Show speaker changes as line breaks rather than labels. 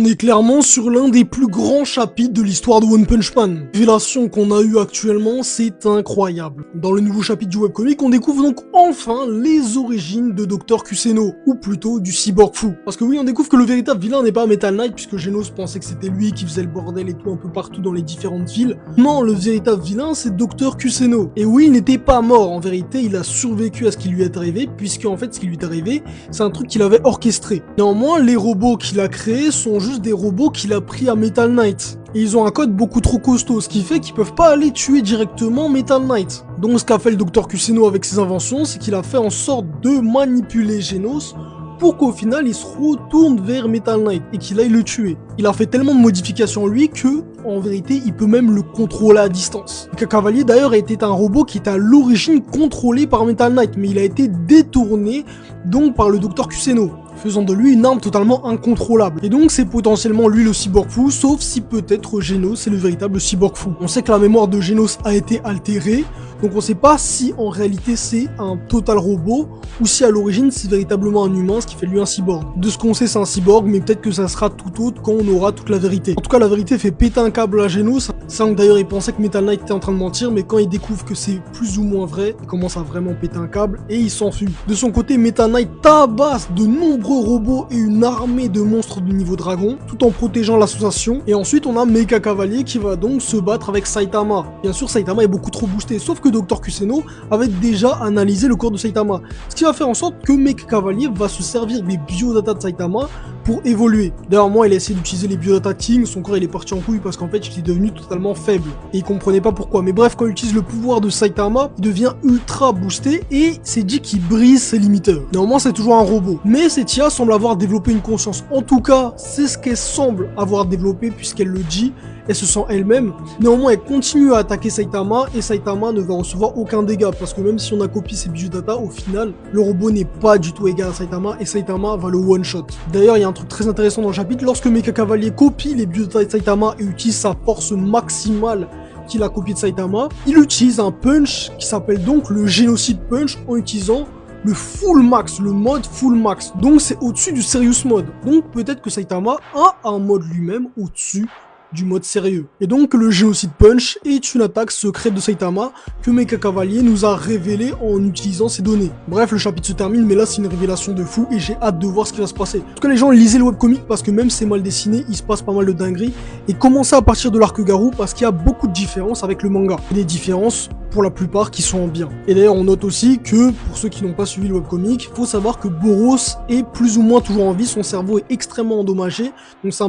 On est clairement sur l'un des plus grands chapitres de l'histoire de One Punch Man. La révélation qu'on a eue actuellement, c'est incroyable. Dans le nouveau chapitre du webcomic, on découvre donc enfin les origines de Dr. Kusuno, ou plutôt du cyborg fou. Parce que oui, on découvre que le véritable vilain n'est pas Metal Knight, puisque Genos pensait que c'était lui qui faisait le bordel et tout un peu partout dans les différentes villes. Non, le véritable vilain, c'est Dr. Kusuno. Et oui, il n'était pas mort, en vérité, il a survécu à ce qui lui est arrivé, puisque en fait, ce qui lui est arrivé, c'est un truc qu'il avait orchestré. Néanmoins, les robots qu'il a créés sont juste des robots qu'il a pris à Metal Knight. Et ils ont un code beaucoup trop costaud, ce qui fait qu'ils peuvent pas aller tuer directement Metal Knight. Donc ce qu'a fait le Dr. Kusuno avec ses inventions, c'est qu'il a fait en sorte de manipuler Genos pour qu'au final il se retourne vers Metal Knight et qu'il aille le tuer. Il a fait tellement de modifications lui que, en vérité, il peut même le contrôler à distance. Le Cavalier d'ailleurs était un robot qui était à l'origine contrôlé par Metal Knight, mais il a été détourné donc par le Dr. Kusuno, faisant de lui une arme totalement incontrôlable. Et donc c'est potentiellement lui le cyborg fou, sauf si peut-être Genos est le véritable cyborg fou. On sait que la mémoire de Genos a été altérée, donc on sait pas si en réalité c'est un total robot, ou si à l'origine c'est véritablement un humain, ce qui fait de lui un cyborg. De ce qu'on sait c'est un cyborg, mais peut-être que ça sera tout autre quand on aura toute la vérité. En tout cas la vérité fait péter un câble à Genos, sans que d'ailleurs il pensait que Metal Knight était en train de mentir, mais quand il découvre que c'est plus ou moins vrai, il commence à vraiment péter un câble, et il s'enfuit. De son côté, Metal Knight tabasse de nombreux robots et une armée de monstres de niveau dragon, tout en protégeant l'association. Et ensuite, on a Mecha Cavalier qui va donc se battre avec Saitama. Bien sûr, Saitama est beaucoup trop boosté, sauf que Dr. Kusuno avait déjà analysé le corps de Saitama. Ce qui va faire en sorte que Mecha Cavalier va se servir des biodata de Saitama pour évoluer. D'ailleurs, moi, il a essayé d'utiliser les biodata King, son corps il est parti en couille parce qu'en fait, il est devenu totalement faible. Et il comprenait pas pourquoi. Mais bref, quand il utilise le pouvoir de Saitama, il devient ultra boosté et c'est dit qu'il brise ses limiteurs. Néanmoins, c'est toujours un robot. Mais cette IA semble avoir développé une conscience. En tout cas, c'est ce qu'elle semble avoir développé puisqu'elle le dit. Elle se sent elle-même. Néanmoins, elle continue à attaquer Saitama et Saitama ne va recevoir aucun dégât parce que même si on a copié ses biodata, au final, le robot n'est pas du tout égal à Saitama et Saitama va le one-shot. D'ailleurs, il y a un truc très intéressant dans le chapitre. Lorsque Mecha Cavalier copie les biodata de Saitama et utilise sa force maximale qu'il a copié de Saitama, il utilise un punch qui s'appelle donc le Génocide Punch en utilisant le full max, le mode full max. Donc c'est au-dessus du serious mode. Donc peut-être que Saitama a un mode lui-même au-dessus du mode sérieux. Et donc le Génocide Punch est une attaque secrète de Saitama que Mecha Cavalier nous a révélé en utilisant ces données. Bref, le chapitre se termine, mais là c'est une révélation de fou et j'ai hâte de voir ce qui va se passer. En tout cas, les gens lisez le webcomic parce que même c'est mal dessiné, il se passe pas mal de dingueries. Et commencez à partir de l'arc Garou parce qu'il y a beaucoup de différences avec le manga. Et des différences pour la plupart qui sont en bien. Et d'ailleurs on note aussi que, pour ceux qui n'ont pas suivi le webcomic, faut savoir que Boros est plus ou moins toujours en vie, son cerveau est extrêmement endommagé, donc c'est un peu